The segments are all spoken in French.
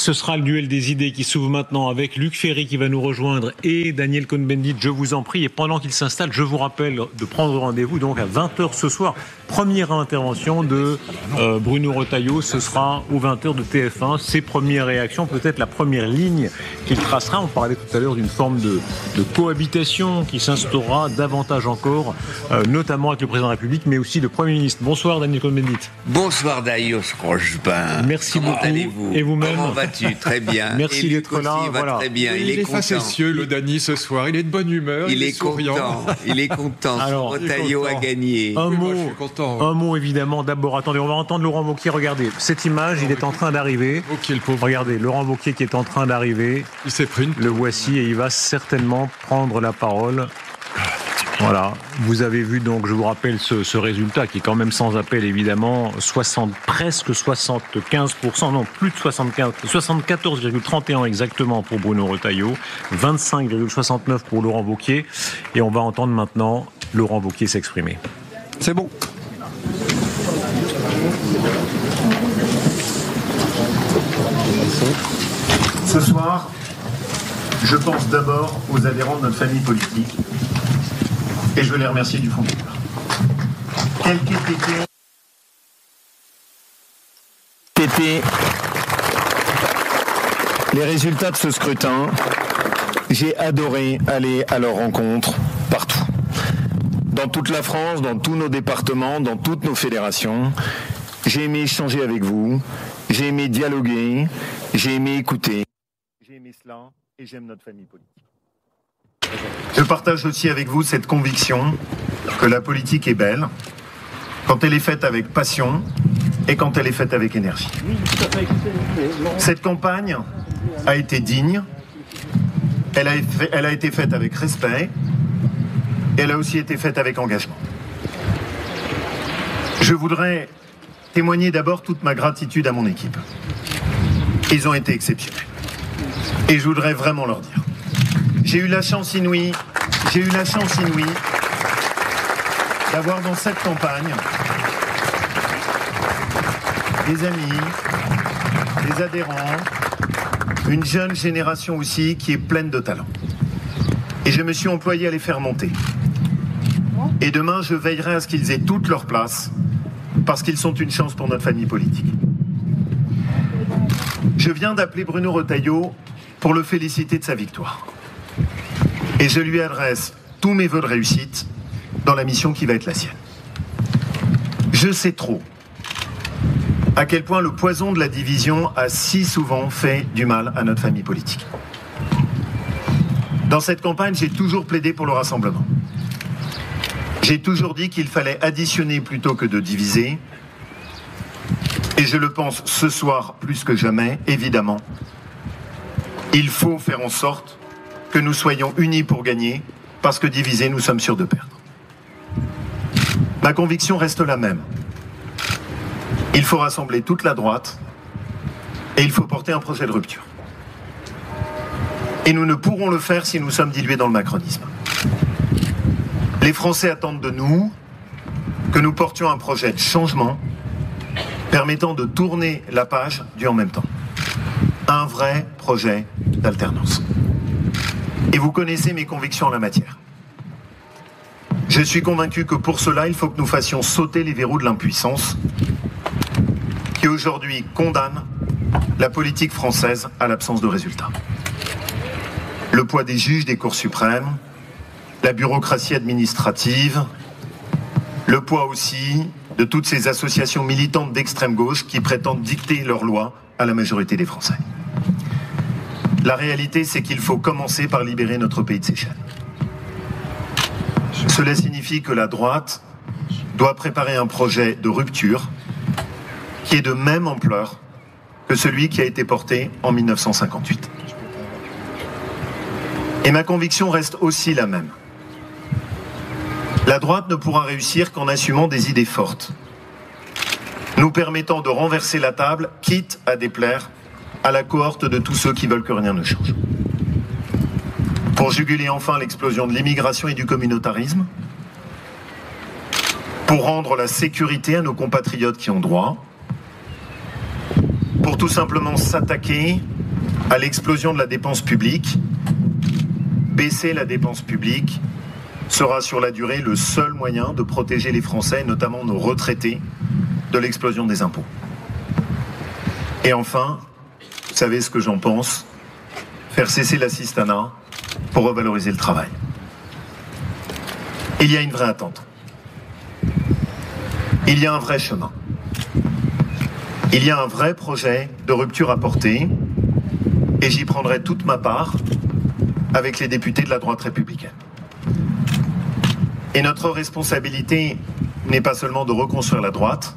Ce sera le duel des idées qui s'ouvre maintenant avec Luc Ferry qui va nous rejoindre et Daniel Cohn-Bendit, je vous en prie. Et pendant qu'il s'installe, je vous rappelle de prendre rendez-vous donc à 20h ce soir. Première intervention de Bruno Retailleau, ce sera aux 20h de TF1. Ses premières réactions, peut-être la première ligne qu'il tracera. On parlait tout à l'heure d'une forme de cohabitation qui s'instaurera davantage encore, notamment avec le président de la République, mais aussi le Premier ministre. Bonsoir Daniel Cohn-Bendit. Bonsoir Darius Rochebin. Merci beaucoup. Allez-vous ? Et vous-même ? Comment vas-tu ? Très bien. Merci d'être là. Voilà. Très bien. Il est facétieux, le Dany, ce soir. Il est de bonne humeur. Il est souriant. content. Il est content. Alors, Retailleau a gagné. Un mot évidemment. D'abord, attendez, on va entendre Laurent Wauquiez. Regardez, cette image, il est en train d'arriver. Wauquiez, le pauvre. Regardez, Laurent Wauquiez qui est en train d'arriver. Il s'est pris une... Le voici et il va certainement prendre la parole. Voilà, vous avez vu donc, je vous rappelle ce résultat qui est quand même sans appel évidemment, presque 75%, non plus de 74,31 exactement pour Bruno Retailleau, 25,69 pour Laurent Wauquiez, et on va entendre maintenant Laurent Wauquiez s'exprimer. C'est bon. Ce soir, je pense d'abord aux adhérents de notre famille politique. Et je veux les remercier du fond du cœur. Quel qu'étaient les résultats de ce scrutin, j'ai adoré aller à leur rencontre partout. Dans toute la France, dans tous nos départements, dans toutes nos fédérations. J'ai aimé échanger avec vous, j'ai aimé dialoguer, j'ai aimé écouter. J'ai aimé cela et j'aime notre famille politique. Je partage aussi avec vous cette conviction que la politique est belle quand elle est faite avec passion et quand elle est faite avec énergie. Cette campagne a été digne, elle a été faite avec respect, et elle a aussi été faite avec engagement. Je voudrais témoigner d'abord toute ma gratitude à mon équipe. Ils ont été exceptionnels. Et je voudrais vraiment leur dire. J'ai eu la chance inouïe d'avoir dans cette campagne des amis, des adhérents, une jeune génération aussi qui est pleine de talent. Et je me suis employé à les faire monter. Et demain, je veillerai à ce qu'ils aient toute leur place, parce qu'ils sont une chance pour notre famille politique. Je viens d'appeler Bruno Retailleau pour le féliciter de sa victoire. Et je lui adresse tous mes vœux de réussite dans la mission qui va être la sienne. Je sais trop à quel point le poison de la division a si souvent fait du mal à notre famille politique. Dans cette campagne, j'ai toujours plaidé pour le rassemblement. J'ai toujours dit qu'il fallait additionner plutôt que de diviser. Et je le pense ce soir plus que jamais, évidemment. Il faut faire en sorte que nous soyons unis pour gagner, parce que divisés, nous sommes sûrs de perdre. Ma conviction reste la même. Il faut rassembler toute la droite et il faut porter un projet de rupture. Et nous ne pourrons le faire si nous sommes dilués dans le macronisme. Les Français attendent de nous que nous portions un projet de changement permettant de tourner la page du en même temps. Un vrai projet d'alternance. Et vous connaissez mes convictions en la matière. Je suis convaincu que pour cela, il faut que nous fassions sauter les verrous de l'impuissance qui aujourd'hui condamnent la politique française à l'absence de résultats. Le poids des juges des cours suprêmes, la bureaucratie administrative, le poids aussi de toutes ces associations militantes d'extrême gauche qui prétendent dicter leurs lois à la majorité des Français. La réalité, c'est qu'il faut commencer par libérer notre pays de ses chaînes. Cela signifie que la droite doit préparer un projet de rupture qui est de même ampleur que celui qui a été porté en 1958. Et ma conviction reste aussi la même. La droite ne pourra réussir qu'en assumant des idées fortes, nous permettant de renverser la table, quitte à déplaire à la cohorte de tous ceux qui veulent que rien ne change. Pour juguler enfin l'explosion de l'immigration et du communautarisme, pour rendre la sécurité à nos compatriotes qui ont droit, pour tout simplement s'attaquer à l'explosion de la dépense publique. Baisser la dépense publique sera sur la durée le seul moyen de protéger les Français, notamment nos retraités, de l'explosion des impôts. Et enfin, vous savez ce que j'en pense, faire cesser l'assistanat pour revaloriser le travail. Il y a une vraie attente. Il y a un vrai chemin. Il y a un vrai projet de rupture à porter et j'y prendrai toute ma part avec les députés de la droite républicaine. Et notre responsabilité n'est pas seulement de reconstruire la droite,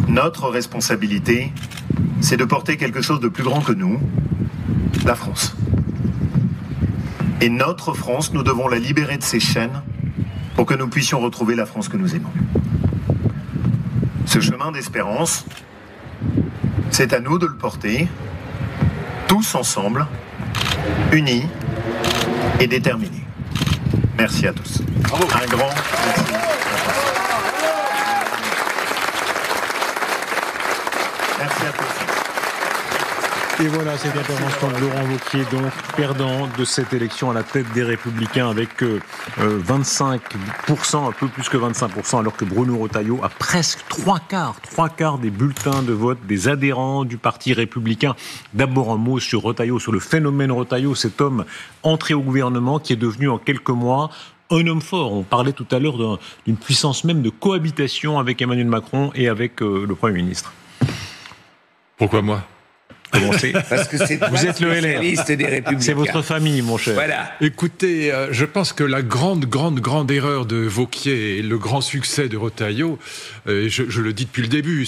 notre responsabilité, c'est de porter quelque chose de plus grand que nous, la France. Et notre France, nous devons la libérer de ses chaînes pour que nous puissions retrouver la France que nous aimons. Ce chemin d'espérance, c'est à nous de le porter, tous ensemble, unis et déterminés. Merci à tous. Bravo. Un grand merci. Merci à tous. Et voilà cette intervention de Laurent Wauquiez, donc perdant de cette élection à la tête des Républicains avec 25%, un peu plus que 25%, alors que Bruno Retailleau a presque trois quarts des bulletins de vote des adhérents du Parti républicain. D'abord un mot sur Retailleau, sur le phénomène Retailleau, cet homme entré au gouvernement qui est devenu en quelques mois un homme fort. On parlait tout à l'heure d'une puissance même de cohabitation avec Emmanuel Macron et avec le Premier ministre. Pourquoi moi ? Parce que c'est vous êtes le LR des Républicains. C'est votre famille, mon cher. Voilà. Écoutez, je pense que la grande erreur de Wauquiez et le grand succès de Retailleau, je le dis depuis le début,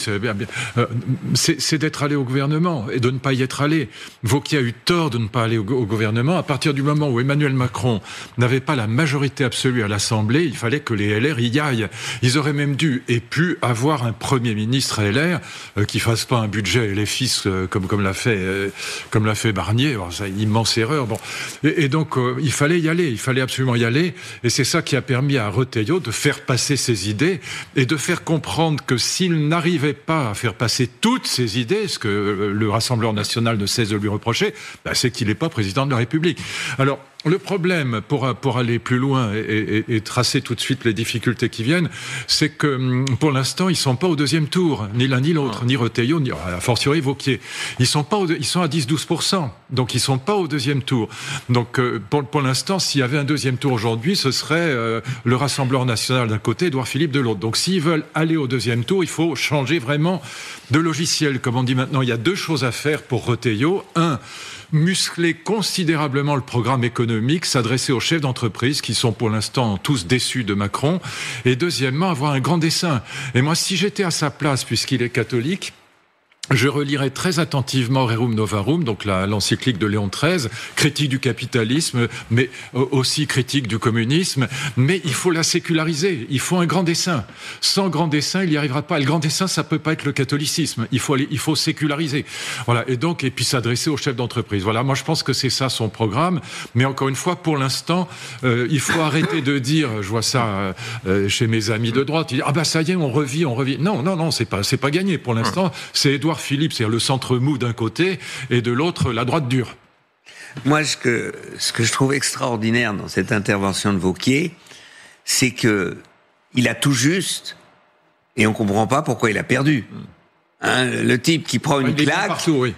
c'est d'être allé au gouvernement et de ne pas y être allé. Wauquiez a eu tort de ne pas aller au gouvernement. À partir du moment où Emmanuel Macron n'avait pas la majorité absolue à l'Assemblée, il fallait que les LR y aillent. Ils auraient même dû et pu avoir un Premier ministre LR qui fasse pas un budget LFIS comme l'a fait Barnier. Alors, ça, immense erreur. Bon. Et donc, il fallait y aller. Il fallait absolument y aller. Et c'est ça qui a permis à Retailleau de faire passer ses idées et de faire comprendre que s'il n'arrivait pas à faire passer toutes ses idées, ce que le Rassemblement national ne cesse de lui reprocher, c'est qu'il n'est pas président de la République. Alors, le problème, pour aller plus loin et tracer tout de suite les difficultés qui viennent, c'est que pour l'instant, ils sont pas au deuxième tour, ni l'un ni l'autre, ni Retailleau, ni a fortiori Wauquiez. Ils sont à 10-12%, donc ils sont pas au deuxième tour. Donc pour l'instant, s'il y avait un deuxième tour aujourd'hui, ce serait le Rassemblement national d'un côté, Édouard Philippe de l'autre. Donc s'ils veulent aller au deuxième tour, il faut changer vraiment de logiciel. Comme on dit maintenant, il y a deux choses à faire pour Retailleau. Un, muscler considérablement le programme économique, s'adresser aux chefs d'entreprise qui sont pour l'instant tous déçus de Macron, et deuxièmement, avoir un grand dessein. Et moi, si j'étais à sa place, puisqu'il est catholique, je relirai très attentivement Rerum Novarum, donc l'encyclique de Léon XIII, critique du capitalisme, mais aussi critique du communisme. Mais il faut la séculariser. Il faut un grand dessein. Sans grand dessein, il n'y arrivera pas. Le grand dessein, ça peut pas être le catholicisme. Il faut séculariser. Voilà. Et puis s'adresser aux chefs d'entreprise. Voilà. Moi, je pense que c'est ça son programme. Mais encore une fois, pour l'instant, il faut arrêter de dire, je vois ça chez mes amis de droite, ils disent, ça y est, on revit. Non, c'est pas gagné. Pour l'instant, c'est Édouard Philippe, c'est-à-dire le centre mou d'un côté, et de l'autre, la droite dure. Moi, ce que je trouve extraordinaire dans cette intervention de Wauquiez, c'est que il a tout juste, et on comprend pas pourquoi il a perdu. Le type qui prend une claque, partout, oui.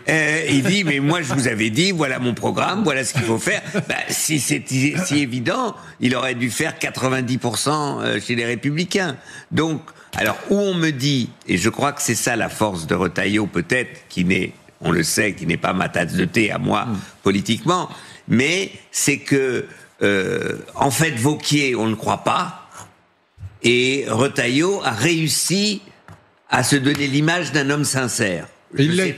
Il dit, mais moi je vous avais dit, voilà mon programme, voilà ce qu'il faut faire. Si c'est si évident, il aurait dû faire 90% chez les Républicains. Donc, alors, où on me dit, et je crois que c'est ça la force de Retailleau, peut-être, on le sait, qui n'est pas ma tasse de thé à moi, politiquement, mais c'est que, en fait, Wauquiez, on ne croit pas, et Retailleau a réussi à se donner l'image d'un homme sincère. Il l'est.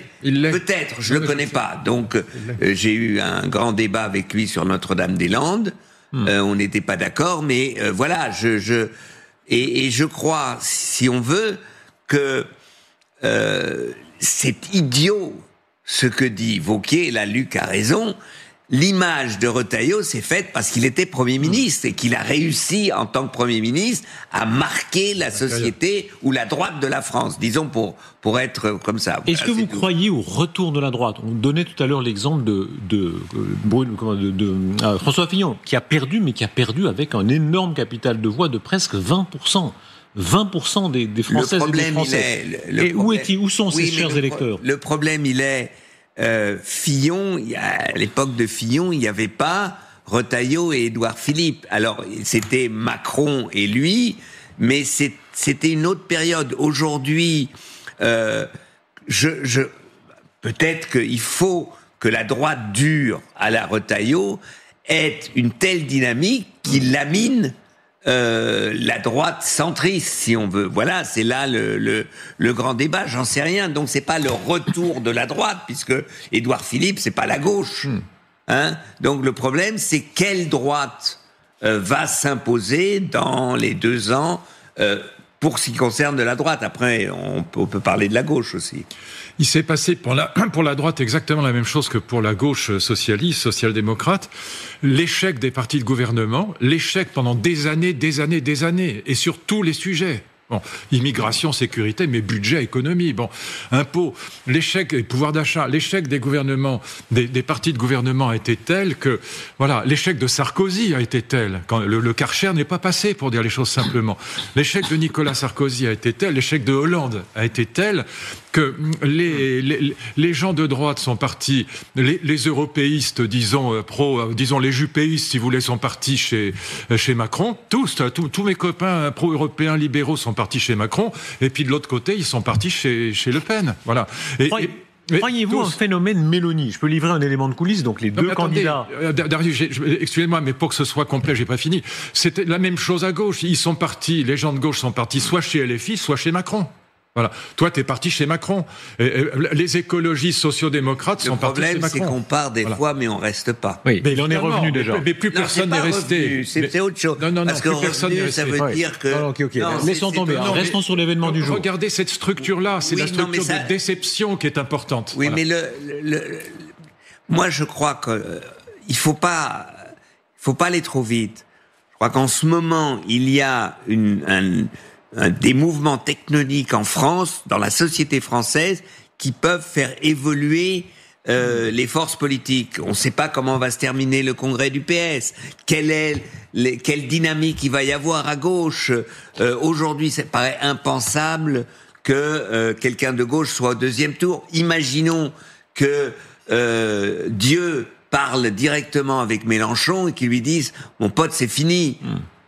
Peut-être, je ne le connais pas. Donc, j'ai eu un grand débat avec lui sur Notre-Dame-des-Landes. On n'était pas d'accord, mais voilà, Et je crois, si on veut, que c'est idiot ce que dit Wauquiez, et là Luc a raison, l'image de Retailleau s'est faite parce qu'il était Premier ministre et qu'il a réussi, en tant que Premier ministre, à marquer la société ou la droite de la France, disons pour être comme ça. Est-ce que vous croyez au retour de la droite ? On donnait tout à l'heure l'exemple de François Fillon, qui a perdu, mais qui a perdu avec un énorme capital de voix de presque 20%. 20% des Françaises et des Français. Où sont ces chers électeurs ? Le problème, il est... Fillon, à l'époque de Fillon, il n'y avait pas Retailleau et Édouard Philippe. Alors, c'était Macron et lui, mais c'était une autre période. Aujourd'hui, peut-être qu'il faut que la droite dure à la Retailleau ait une telle dynamique qui lamine la droite centriste, si on veut. Voilà, c'est là le grand débat. J'en sais rien. Donc c'est pas le retour de la droite, puisque Édouard Philippe, c'est pas la gauche. Hein ? Donc le problème, c'est quelle droite va s'imposer dans les 2 ans pour ce qui concerne de la droite. Après, on peut parler de la gauche aussi. Il s'est passé pour la droite exactement la même chose que pour la gauche socialiste, social-démocrate. L'échec des partis de gouvernement, l'échec pendant des années, et sur tous les sujets. Bon, immigration, sécurité, mais budget, économie, bon, impôts, l'échec et pouvoir d'achat, l'échec des gouvernements, des partis de gouvernement a été tel que, voilà, l'échec de Sarkozy a été tel, quand le Karcher n'est pas passé, pour dire les choses simplement. L'échec de Nicolas Sarkozy a été tel, l'échec de Hollande a été tel que les gens de droite sont partis, les européistes, disons les jupéistes, si vous voulez, sont partis chez Macron. Tous mes copains pro-européens libéraux sont partis chez Macron, et puis de l'autre côté, ils sont partis chez Le Pen. Voilà. Croyez-vous un phénomène Mélanie ? Je peux livrer un élément de coulisses, donc les deux candidats... Darius, excusez-moi, mais pour que ce soit complet, j'ai pas fini. C'était la même chose à gauche. Ils sont partis, les gens de gauche sont partis soit chez LFI, soit chez Macron. Voilà. Toi, t'es parti chez Macron. Les écologistes sociaux-démocrates sont partis chez Macron. Le problème, c'est qu'on part des fois, mais on reste pas. Oui, mais il en est revenu déjà. Mais plus personne n'est resté. C'est autre chose. Non, parce que plus personne n'est resté. Ça veut dire que... Non, laissons tomber. Restons sur l'événement du jour. Regardez cette structure-là. C'est la structure de déception qui est importante. Oui, voilà. Mais moi, je crois que il faut pas aller trop vite. Je crois qu'en ce moment, il y a des mouvements tectoniques en France, dans la société française, qui peuvent faire évoluer les forces politiques. On ne sait pas comment va se terminer le congrès du PS. Quelle dynamique il va y avoir à gauche. Aujourd'hui, ça paraît impensable que quelqu'un de gauche soit au 2e tour. Imaginons que Dieu parle directement avec Mélenchon et qu'il lui dise « Mon pote, c'est fini.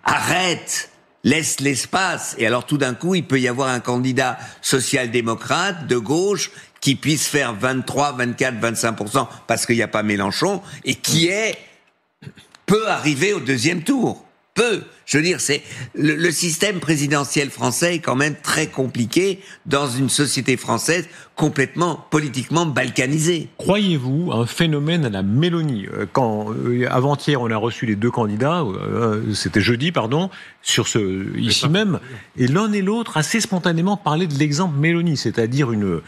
Arrête !» Laisse l'espace. Et alors tout d'un coup, il peut y avoir un candidat social-démocrate de gauche qui puisse faire 23, 24, 25% parce qu'il n'y a pas Mélenchon et qui peut arriver au 2e tour. Je veux dire, c'est le système présidentiel français est quand même très compliqué dans une société française complètement politiquement balkanisée. Croyez-vous à un phénomène à la Mélanie ? Quand avant-hier on a reçu les 2 candidats, c'était jeudi, ici même, et l'un et l'autre assez spontanément parlaient de l'exemple Mélanie, c'est-à-dire une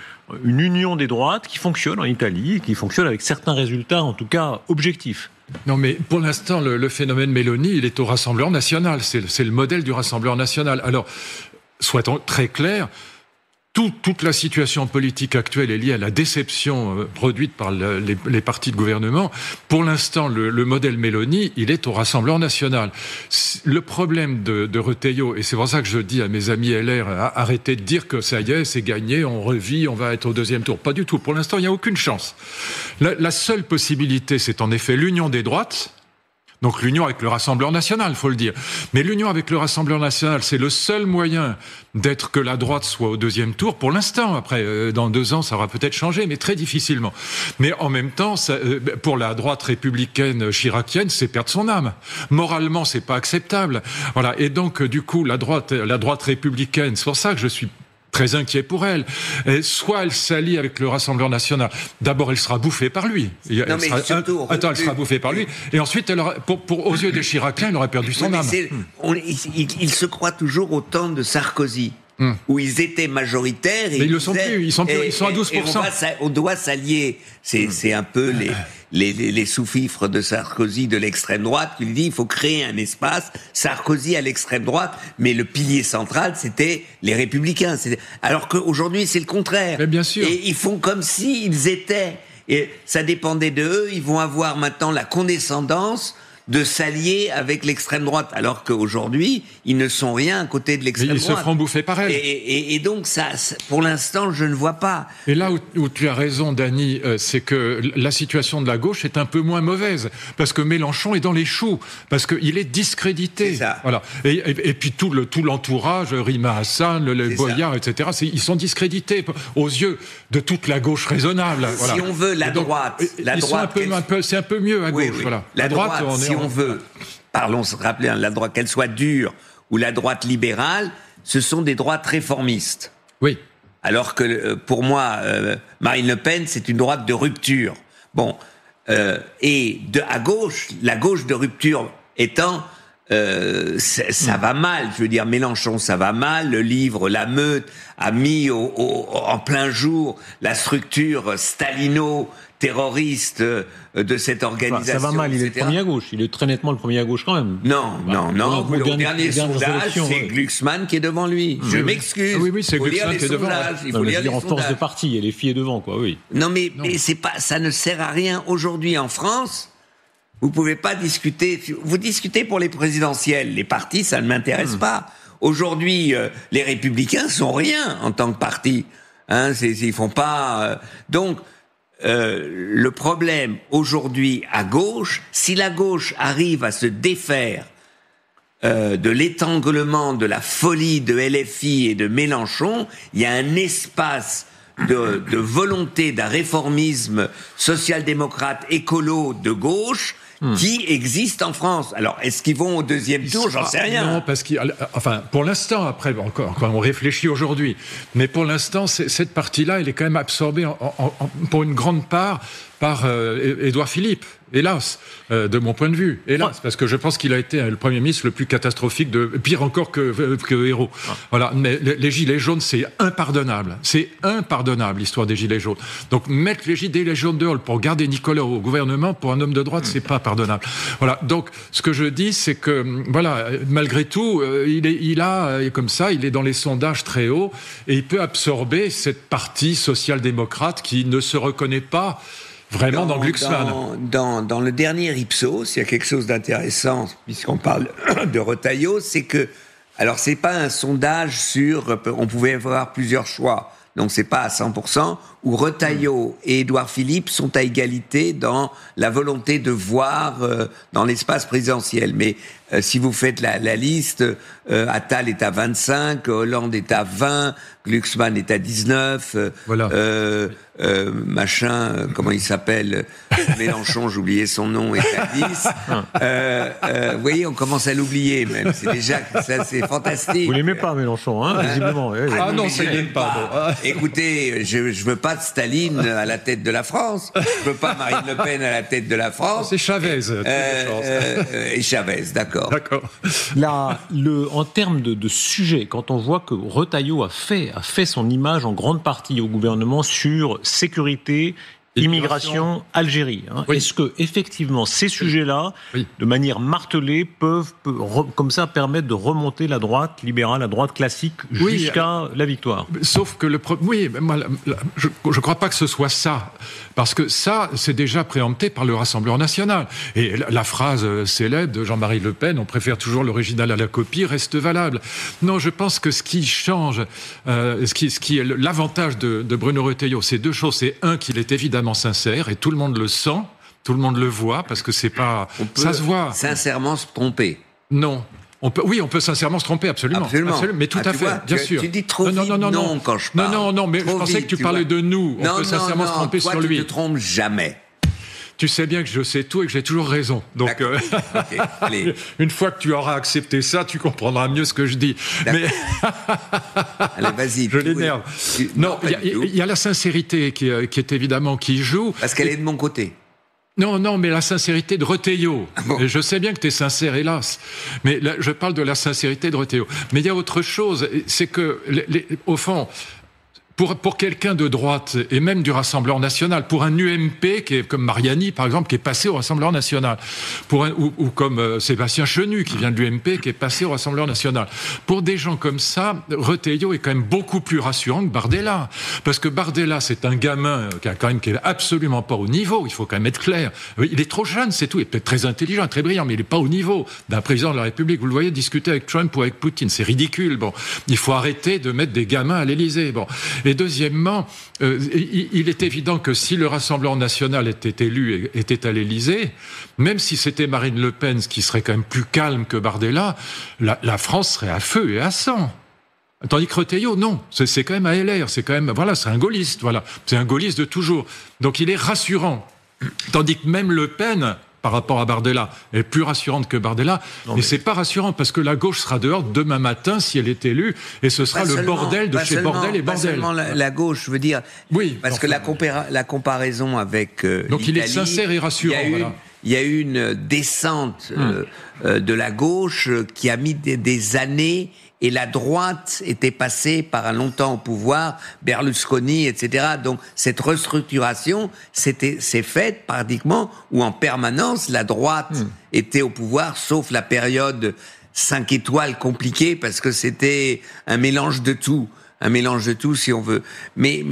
union des droites qui fonctionne en Italie, qui fonctionne avec certains résultats, en tout cas objectifs. Non, mais pour l'instant, le phénomène Mélanie, il est au Rassemblement national. C'est le modèle du Rassemblement national. Alors, soyons très clairs, toute la situation politique actuelle est liée à la déception produite par les partis de gouvernement. Pour l'instant, le modèle Mélanie, il est au Rassemblement national. Le problème de Retailleau, et c'est pour ça que je dis à mes amis LR, arrêtez de dire que ça y est, c'est gagné, on revit, on va être au 2e tour. Pas du tout. Pour l'instant, il n'y a aucune chance. La seule possibilité, c'est en effet l'union des droites. Donc l'union avec le Rassemblement national, faut le dire. Mais l'union avec le Rassemblement national, c'est le seul moyen d'être que la droite soit au 2e tour. Pour l'instant, après, dans 2 ans, ça aura peut-être changé, mais très difficilement. Mais en même temps, pour la droite républicaine chiracienne, c'est perdre son âme. Moralement, c'est pas acceptable. Voilà. Et donc, du coup, la droite républicaine, c'est pour ça que je suis très inquiet pour elle. Soit elle s'allie avec le Rassemblement national. D'abord, elle sera bouffée par lui. Elle sera bouffée par lui. Et ensuite, elle aura, aux yeux des Chiraciens, elle aurait perdu son âme. Il se croit toujours au temps de Sarkozy. où ils étaient majoritaires. Mais ils le sont plus, ils sont à 12%. On doit s'allier. C'est un peu les sous-fifres de Sarkozy de l'extrême droite qui lui dit il faut créer un espace. Sarkozy à l'extrême droite, mais le pilier central c'était les Républicains. Alors qu'aujourd'hui c'est le contraire. Mais bien sûr. Et ils font comme s'ils étaient. Et ça dépendait de eux. Ils vont avoir maintenant la condescendance de s'allier avec l'extrême droite, alors qu'aujourd'hui, ils ne sont rien à côté de l'extrême droite. Ils se feront bouffer par elle. Et donc, ça, pour l'instant, je ne vois pas. Et là où tu as raison, Dany, c'est que la situation de la gauche est un peu moins mauvaise, parce que Mélenchon est dans les choux, parce qu'il est discrédité. C'est ça. Voilà. Et puis tout l'entourage, Rima Hassan, le Boyard, etc., ils sont discrédités aux yeux de toute la gauche raisonnable. Voilà. Si on veut la droite, c'est un peu mieux à gauche. Oui. Voilà. La droite, si on veut, se rappeler, la droite, qu'elle soit dure ou la droite libérale, ce sont des droites réformistes. Oui. Alors que pour moi, Marine Le Pen, c'est une droite de rupture. Bon, à gauche, la gauche de rupture étant, ça va mal. Je veux dire, Mélenchon, ça va mal. Le livre La Meute a mis en plein jour la structure stalino-terroriste de cette organisation. Ça va mal, il est etc. le premier à gauche. Il est très nettement le premier à gauche quand même. Non. Au dernier sondage, c'est Glucksmann qui est devant lui. Je m'excuse. Oui, c'est Glucksmann qui est devant. Il faut lire en force de parti, et les filles est devant, quoi, oui. Non, mais c'est pas, ça ne sert à rien. Aujourd'hui, en France, vous pouvez pas discuter. Vous discutez pour les présidentielles. Les partis, ça ne m'intéresse pas. Aujourd'hui, les Républicains sont rien en tant que parti. Ils font pas. Donc, le problème aujourd'hui à gauche, si la gauche arrive à se défaire de l'étanglement, de la folie de LFI et de Mélenchon, il y a un espace de volonté d'un réformisme social-démocrate écolo de gauche qui existe en France. Alors, est-ce qu'ils vont au deuxième tour? J'en sais rien. Non, parce pour l'instant, après, encore, quand on réfléchit aujourd'hui, mais pour l'instant, cette partie-là, elle est quand même absorbée pour une grande part par Édouard Philippe. Hélas, de mon point de vue, hélas, parce que je pense qu'il a été le Premier ministre le plus catastrophique, pire encore que Hérault. Voilà, mais les gilets jaunes, c'est impardonnable, l'histoire des gilets jaunes. Donc mettre les gilets jaunes dehors pour garder Nicolas au gouvernement, pour un homme de droite, c'est pas pardonnable. Voilà, donc ce que je dis, c'est que voilà, malgré tout, il est dans les sondages très hauts et il peut absorber cette partie social-démocrate qui ne se reconnaît pas vraiment dans Glucksmann. Dans le dernier Ipsos, il y a quelque chose d'intéressant, puisqu'on parle de Retailleau, c'est que, alors c'est pas un sondage on pouvait avoir plusieurs choix, donc c'est pas à 100%, où Retailleau et Édouard Philippe sont à égalité dans la volonté de voir dans l'espace présidentiel. Mais si vous faites la liste, Attal est à 25, Hollande est à 20, Glucksmann est à 19, voilà. Comment il s'appelle, Mélenchon, j'ai oublié son nom, est à 10. Vous voyez, on commence à l'oublier même. C'est déjà, ça, c'est fantastique. Vous l'aimez pas, Mélenchon, visiblement. Non, ça l'aime pas. Écoutez, je veux pas de Staline à la tête de la France. Je veux pas Marine Le Pen à la tête de la France. C'est Chavez. Et Chavez, d'accord. Là, en termes de sujet, quand on voit que Retailleau a fait son image en grande partie au gouvernement sur sécurité, immigration, Algérie. Oui. Est-ce que effectivement ces sujets-là, de manière martelée, peuvent comme ça permettre de remonter la droite libérale, la droite classique jusqu'à la victoire? Sauf que je ne crois pas que ce soit ça, parce que ça, c'est déjà préempté par le Rassemblement national. Et la phrase célèbre de Jean-Marie Le Pen, on préfère toujours l'original à la copie, reste valable. Non, je pense que ce qui change, ce qui est l'avantage de Bruno Retailleau, c'est deux choses. C'est un, qu'il est évidemment sincère et tout le monde le sent, tout le monde le voit parce que c'est pas, ça se voit. Sincèrement se tromper. Non. On peut sincèrement se tromper, absolument. Mais tout à fait, bien sûr. Tu dis trop vite non quand je parle. Non, mais je pensais que tu parlais de nous. On peut sincèrement se tromper sur lui. Toi, tu te trompes jamais. Tu sais bien que je sais tout et que j'ai toujours raison. Donc, okay, allez. Une fois que tu auras accepté ça, tu comprendras mieux ce que je dis. Mais allez, vas-y. Je l'énerve. Non, il y a la sincérité qui est évidemment qui joue. Parce qu'elle est de mon côté. Non, mais la sincérité de Retailleau. Et je sais bien que tu es sincère, hélas. Mais là, je parle de la sincérité de Retailleau. Mais il y a autre chose, c'est que, au fond, pour quelqu'un de droite, et même du Rassemblement national, pour un UMP, qui est comme Mariani, par exemple, qui est passé au Rassemblement national, ou comme Sébastien Chenu, qui vient de l'UMP, qui est passé au Rassemblement national. Pour des gens comme ça, Retailleau est quand même beaucoup plus rassurant que Bardella. Parce que Bardella, c'est un gamin qui est absolument pas au niveau, il faut quand même être clair. Il est trop jeune, c'est tout. Il est peut-être très intelligent, très brillant, mais il n'est pas au niveau d'un président de la République. Vous le voyez discuter avec Trump ou avec Poutine, c'est ridicule. Bon, il faut arrêter de mettre des gamins à l'Élysée. Bon. Et deuxièmement, il est évident que si le Rassemblement national était élu et était à l'Élysée, même si c'était Marine Le Pen, ce qui serait quand même plus calme que Bardella, la France serait à feu et à sang. Tandis que Retailleau, non, c'est quand même à LR, c'est quand même, voilà, c'est un gaulliste, voilà, c'est un gaulliste de toujours. Donc il est rassurant. Tandis que même Le Pen, par rapport à Bardella, est plus rassurante que Bardella. Mais c'est pas rassurant parce que la gauche sera dehors demain matin si elle est élue et ce sera le bordel de chez bordel et bordel. Pas seulement la gauche, je veux dire. Oui. Parce que la comparaison avec donc il est sincère et rassurant. Il y a eu une descente de la gauche qui a mis des années. Et la droite était passée par longtemps au pouvoir, Berlusconi, etc. Donc cette restructuration s'est faite pratiquement où en permanence la droite était au pouvoir, sauf la période 5 étoiles compliquée parce que c'était un mélange de tout si on veut. Mais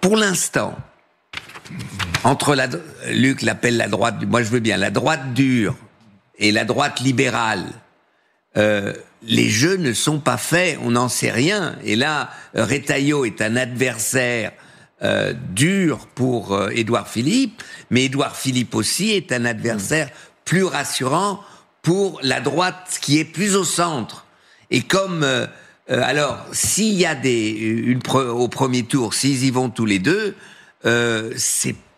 pour l'instant, entre Luc l'appelle la droite, moi je veux bien la droite dure et la droite libérale. Les jeux ne sont pas faits, on n'en sait rien. Et là, Retailleau est un adversaire dur pour Édouard Philippe, mais Édouard Philippe aussi est un adversaire plus rassurant pour la droite qui est plus au centre. Et comme alors, s'il y a au premier tour, s'ils y vont tous les deux,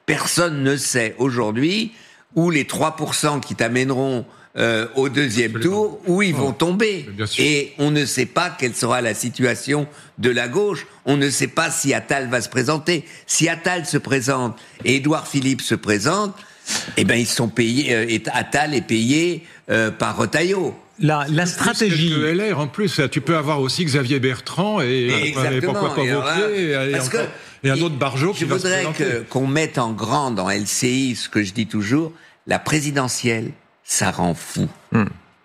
personne ne sait aujourd'hui où les 3% qui t'amèneront au deuxième tour, où ils vont tomber. Et on ne sait pas quelle sera la situation de la gauche. On ne sait pas si Attal va se présenter. Si Attal se présente et Édouard Philippe se présente, eh ben ils sont payés. Attal est payé par Retailleau. La stratégie. Que LR en plus, tu peux avoir aussi Xavier Bertrand et pourquoi pas Wauquiez et un autre Barjot qui va se présenter. Je voudrais qu'on mette en grand dans LCI ce que je dis toujours, la présidentielle. Ça rend fou.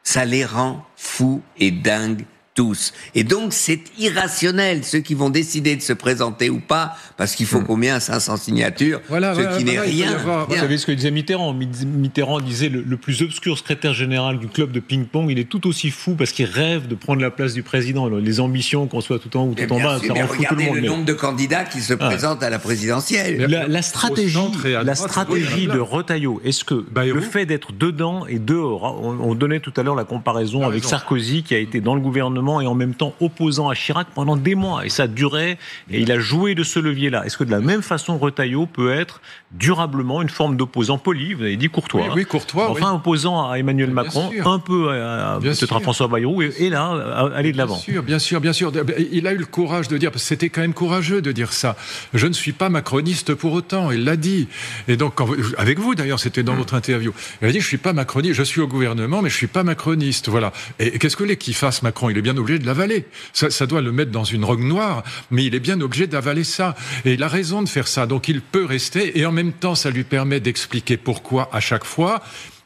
Ça les rend fous et dingues tous. Et donc, c'est irrationnel, ceux qui vont décider de se présenter ou pas, parce qu'il faut combien 500 signatures, ce qui n'est rien. Vous savez ce que disait Mitterrand. Mitterrand disait le plus obscur secrétaire général du club de ping-pong, il est tout aussi fou parce qu'il rêve de prendre la place du président. Les ambitions, qu'on soit tout en haut ou tout en bas, ça rend fou tout le monde. Regardez le nombre de candidats qui se présentent à la présidentielle. La stratégie de Retailleau, est-ce que le fait d'être dedans et dehors, on donnait tout à l'heure la comparaison avec Sarkozy qui a été dans le gouvernement et en même temps opposant à Chirac pendant des mois. Et ça durait, et il a joué de ce levier-là. Est-ce que de la même façon, Retailleau peut être durablement une forme d'opposant poli, vous avez dit courtois. Oui, courtois. Enfin, opposant à Emmanuel Macron, un peu peut-être à François Bayrou, et là, aller de l'avant. Bien sûr. Il a eu le courage de dire, parce que c'était quand même courageux de dire ça. Je ne suis pas macroniste pour autant, il l'a dit. Et donc, avec vous d'ailleurs, c'était dans votre interview. Il a dit, je suis pas macroniste, je suis au gouvernement, mais je suis pas macroniste. Voilà. Et qu'est-ce que qu'il fasse Macron? Il est bien obligé de l'avaler. Ça doit le mettre dans une rogue noire, mais il est bien obligé d'avaler ça. Et il a raison de faire ça. Donc il peut rester, et en même temps, ça lui permet d'expliquer pourquoi à chaque fois.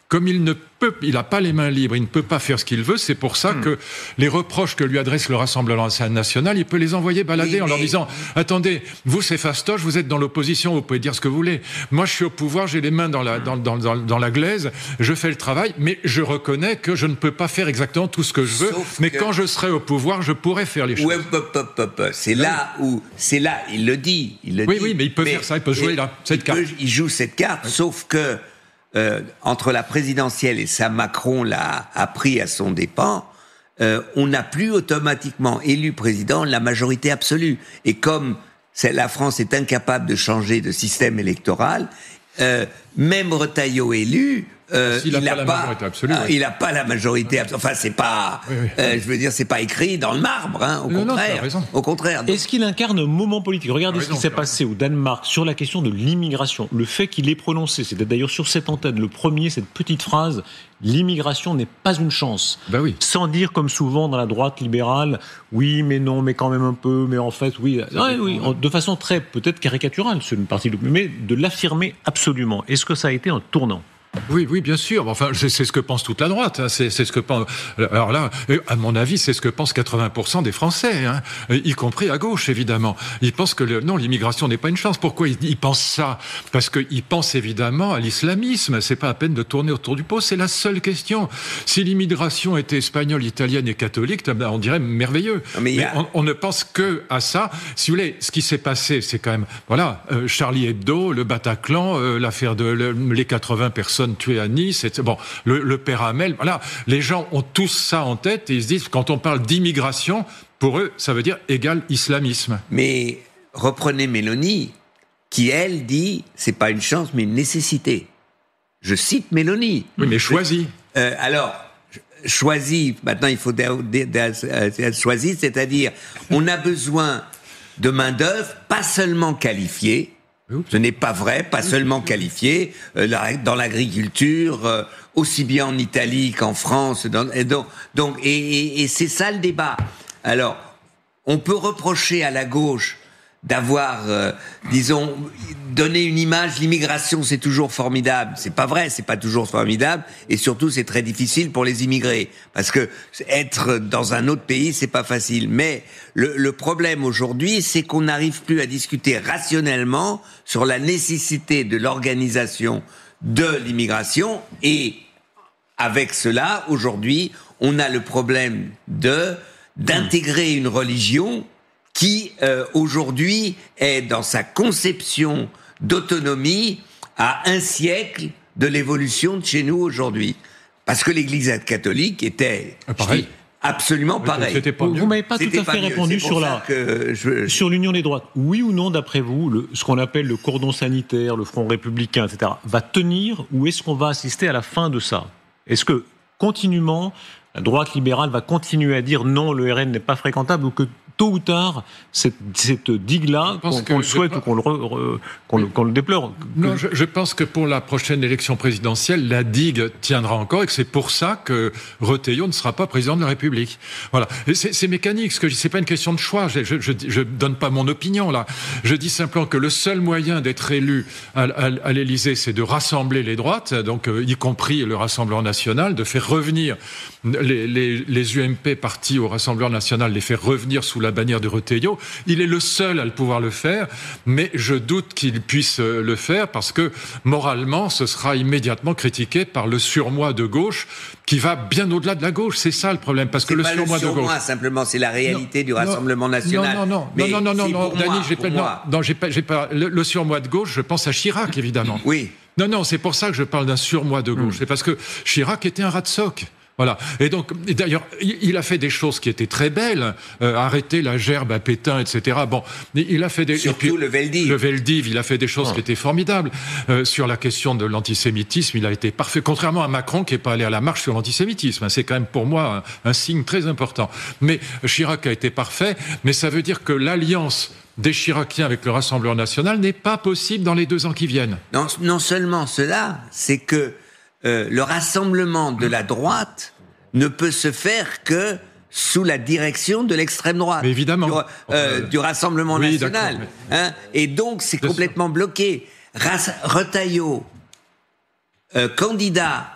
Comme il n'a pas les mains libres, il ne peut pas faire ce qu'il veut, c'est pour ça que les reproches que lui adresse le Rassemblement national, il peut les envoyer balader en leur disant « Attendez, vous c'est fastoche, vous êtes dans l'opposition, vous pouvez dire ce que vous voulez. Moi je suis au pouvoir, j'ai les mains dans la glaise, je fais le travail, mais je reconnais que je ne peux pas faire exactement tout ce que je veux, mais quand je serai au pouvoir, je pourrai faire les choses. » C'est là, il le dit. Oui, mais il peut faire ça, il peut jouer cette carte. Il joue cette carte, sauf que entre la présidentielle et ça, Macron l'a appris à son dépens, on n'a plus automatiquement élu président la majorité absolue. Et comme la France est incapable de changer de système électoral, même Retailleau élu il n'a pas la majorité absolue. Il n'a pas la majorité absolue. Enfin, c'est pas. Je veux dire, c'est pas écrit dans le marbre. Au contraire. Au contraire. Donc... Est-ce qu'il incarne un moment politique ? Regardez ce qui s'est passé au Danemark sur la question de l'immigration. Le fait qu'il ait prononcé, c'était d'ailleurs sur cette antenne, le premier, cette petite phrase. L'immigration n'est pas une chance. Sans dire, comme souvent dans la droite libérale, oui, mais non, mais quand même un peu, mais en fait, oui. De façon très, peut-être caricaturale, c'est une partie, mais de l'affirmer absolument. Est-ce que ça a été un tournant ? Oui, bien sûr. Enfin, c'est ce que pense toute la droite. Hein. C'est ce que pense. Alors là, à mon avis, c'est ce que pensent 80% des Français, hein, y compris à gauche, évidemment. Ils pensent que l'immigration n'est pas une chance. Pourquoi ils pensent ça ? Parce qu'ils pensent évidemment à l'islamisme. C'est pas à peine de tourner autour du pot. C'est la seule question. Si l'immigration était espagnole, italienne et catholique, on dirait merveilleux. Mais on ne pense que à ça. Si vous voulez, ce qui s'est passé, c'est quand même, Charlie Hebdo, le Bataclan, l'affaire les 80 personnes tués à Nice, le père Hamel, les gens ont tous ça en tête et ils se disent, quand on parle d'immigration, pour eux, ça veut dire égal islamisme. Mais reprenez Mélanie, qui elle dit, c'est pas une chance, mais une nécessité. Je cite Mélanie. Oui, mais choisie. Choisie, maintenant il faut choisie, c'est-à-dire, on a besoin de main-d'œuvre, pas seulement qualifiée. Ce n'est pas vrai, pas seulement qualifié, dans l'agriculture, aussi bien en Italie qu'en France. Et c'est ça le débat. Alors, on peut reprocher à la gauche d'avoir, donné une image, l'immigration c'est toujours formidable. C'est pas vrai, c'est pas toujours formidable, et surtout c'est très difficile pour les immigrés, parce que être dans un autre pays c'est pas facile. Mais le problème aujourd'hui, c'est qu'on n'arrive plus à discuter rationnellement sur la nécessité de l'organisation de l'immigration, et avec cela, aujourd'hui, on a le problème d'intégrer une religion qui, aujourd'hui, est dans sa conception d'autonomie à un siècle de l'évolution de chez nous aujourd'hui. Parce que l'Église catholique était absolument pareille. Vous ne m'avez pas tout à fait répondu sur l'union des droites. Oui ou non, d'après vous, ce qu'on appelle le cordon sanitaire, le Front républicain, etc., va tenir, ou est-ce qu'on va assister à la fin de ça ? Est-ce que, continuellement, la droite libérale va continuer à dire non, le RN n'est pas fréquentable, ou que tôt ou tard, cette digue-là, qu'on le souhaite ou qu'on le déplore. Non, je pense que pour la prochaine élection présidentielle, la digue tiendra encore, et que c'est pour ça que Retailleau ne sera pas président de la République. Voilà. Et c'est mécanique, c'est pas une question de choix. Je donne pas mon opinion, là. Je dis simplement que le seul moyen d'être élu à l'Élysée, c'est de rassembler les droites, donc y compris le Rassemblement national, de faire revenir les UMP partis au Rassemblement national, les faire revenir sous la bannière de Retailleau. Il est le seul à pouvoir le faire, mais je doute qu'il puisse le faire parce que moralement, ce sera immédiatement critiqué par le surmoi de gauche qui va bien au-delà de la gauche. C'est ça le problème, parce que le surmoi de gauche. Simplement, c'est la réalité du Rassemblement national. Non, Dany, j'ai pas le surmoi de gauche. Je pense à Chirac, évidemment. Oui. Non, c'est pour ça que je parle d'un surmoi de gauche. C'est parce que Chirac était un rat de soc. Voilà. Et donc, d'ailleurs, il a fait des choses qui étaient très belles, arrêter la gerbe à Pétain, etc. Bon, il a fait surtout le Veldiv. Le Veldiv, il a fait des choses qui étaient formidables. Sur la question de l'antisémitisme, il a été parfait. Contrairement à Macron, qui n'est pas allé à la marche sur l'antisémitisme. C'est quand même pour moi un signe très important. Mais Chirac a été parfait. Mais ça veut dire que l'alliance des Chiraciens avec le Rassemblement national n'est pas possible dans les 2 ans qui viennent. Non seulement cela, c'est que le rassemblement de la droite ne peut se faire que sous la direction de l'extrême droite. Mais évidemment. Du Rassemblement national. Et donc, c'est complètement bloqué. Retailleau, candidat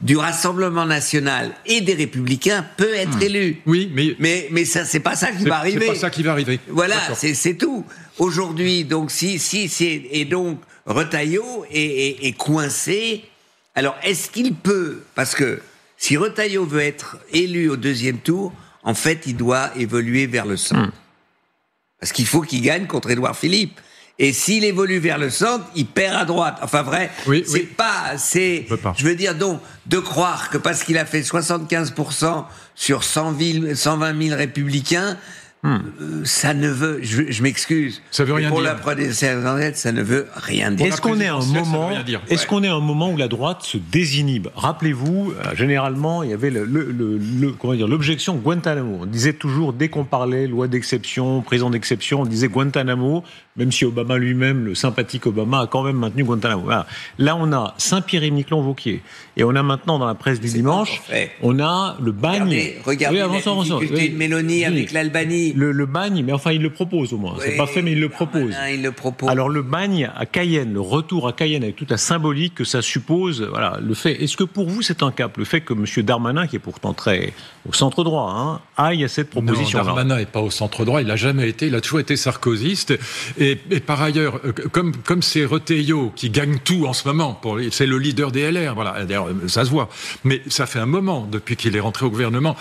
du Rassemblement national et des Républicains, peut être élu. Oui, mais ça, c'est pas ça qui va arriver. C'est pas ça qui va arriver. Voilà, c'est tout. Aujourd'hui, donc, et donc, Retailleau est coincé. Alors, est-ce qu'il peut, parce que si Retailleau veut être élu au 2e tour, en fait, il doit évoluer vers le centre. Parce qu'il faut qu'il gagne contre Édouard Philippe. Et s'il évolue vers le centre, il perd à droite. Enfin, vrai, je veux dire, donc, de croire que parce qu'il a fait 75% sur 120 000 républicains, ça ne veut, je m'excuse. Ça veut rien pour dire. la présidentielle, ça ne veut rien dire. Est-ce qu'on est à un moment, est-ce qu'on est à un moment où la droite se désinhibe? Rappelez-vous, généralement, il y avait l'objection Guantanamo. On disait toujours, dès qu'on parlait loi d'exception, prison d'exception, on disait Guantanamo, même si Obama lui-même, le sympathique Obama, a quand même maintenu Guantanamo. Voilà. Là, on a Saint-Pierre-et-Miquelon-Vauquier. Et on a maintenant, dans la presse du dimanche, on a le bagne. Regardez la difficulté de Mélanie avec l'Albanie. Le bagne, mais enfin, il le propose au moins. C'est pas fait, mais il le propose. Il le propose. Alors, le bagne à Cayenne, le retour à Cayenne avec toute la symbolique que ça suppose, voilà, le fait. Est-ce que pour vous, c'est un cap? Le fait que M. Darmanin, qui est pourtant très au centre droit, aille à cette proposition-là? Non, Darmanin n'est pas au centre droit, il n'a jamais été, il a toujours été sarkozyste. Et par ailleurs, comme c'est Retailleau qui gagne tout en ce moment, c'est le leader des LR, voilà, d'ailleurs, ça se voit. Mais ça fait un moment depuis qu'il est rentré au gouvernement.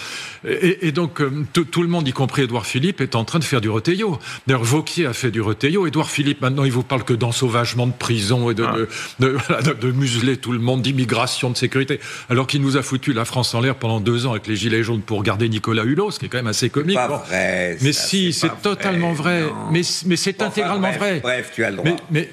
Et donc, tout le monde, y compris Édouard Philippe, est en train de faire du Retailleau. D'ailleurs, Wauquiez a fait du Retailleau. Édouard Philippe, maintenant, il vous parle que d'ensauvagement de prison et de museler tout le monde, d'immigration, de sécurité. Alors qu'il nous a foutu la France en l'air pendant 2 ans avec les Gilets jaunes pour garder Nicolas Hulot, ce qui est quand même assez comique. C'est pas vrai. Mais si, c'est totalement vrai. Mais c'est intégralement vrai. Bref, tu as le droit. Mais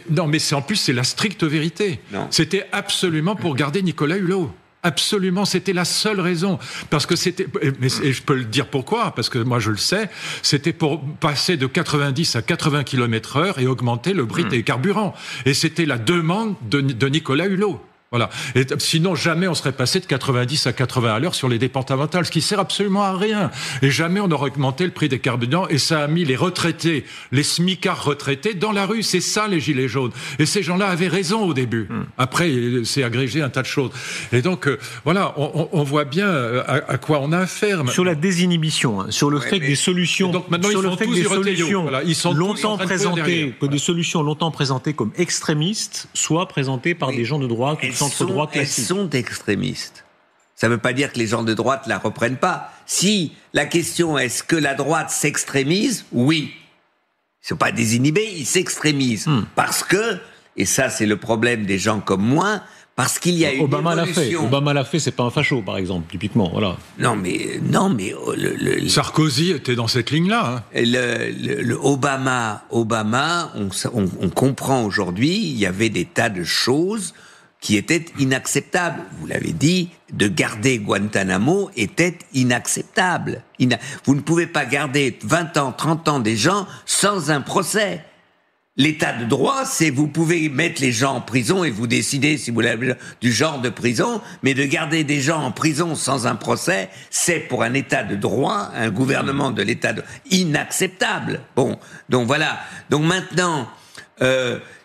en plus, c'est la stricte vérité. Non. C'était absolument pour garder Nicolas Hulot. Absolument, c'était la seule raison. Parce que c'était, et je peux le dire pourquoi, parce que moi je le sais, c'était pour passer de 90 à 80 km/h et augmenter le prix des carburants. Et c'était la demande de Nicolas Hulot. Voilà. Et sinon, jamais on serait passé de 90 à 80 à l'heure sur les départementales, ce qui sert absolument à rien. Et jamais on aurait augmenté le prix des carburants, et ça a mis les retraités, les smicards retraités dans la rue. C'est ça, les gilets jaunes. Et ces gens-là avaient raison au début. Après, c'est agrégé un tas de choses. Et donc, voilà, on voit bien à quoi on a affaire. Sur la désinhibition, sur le fait que des solutions, donc maintenant, sur ils le font fait que tous des du Retailleau. solutions Voilà, ils sont longtemps tous en train de courir présentées, derrière. que des solutions longtemps présentées comme extrémistes soient présentées par des gens de droite ou de centre-droit classique. Elles sont extrémistes. Ça ne veut pas dire que les gens de droite ne la reprennent pas. Si la question est-ce que la droite s'extrémise? Oui. Ils ne sont pas désinhibés, ils s'extrémisent. Parce que, et ça c'est le problème des gens comme moi, parce qu'il y a une évolution. Obama l'a fait, c'est pas un facho, par exemple, typiquement, voilà. Non, mais Sarkozy était dans cette ligne-là. Obama, on comprend aujourd'hui, il y avait des tas de choses qui étaient inacceptables. Vous l'avez dit, de garder Guantanamo était inacceptable. Vous ne pouvez pas garder 20 ans, 30 ans des gens sans un procès. L'état de droit, c'est vous pouvez mettre les gens en prison et vous décidez si vous l'avez du genre de prison, mais de garder des gens en prison sans un procès, c'est pour un état de droit, un gouvernement de l'état de inacceptable. Bon, donc voilà. Donc maintenant,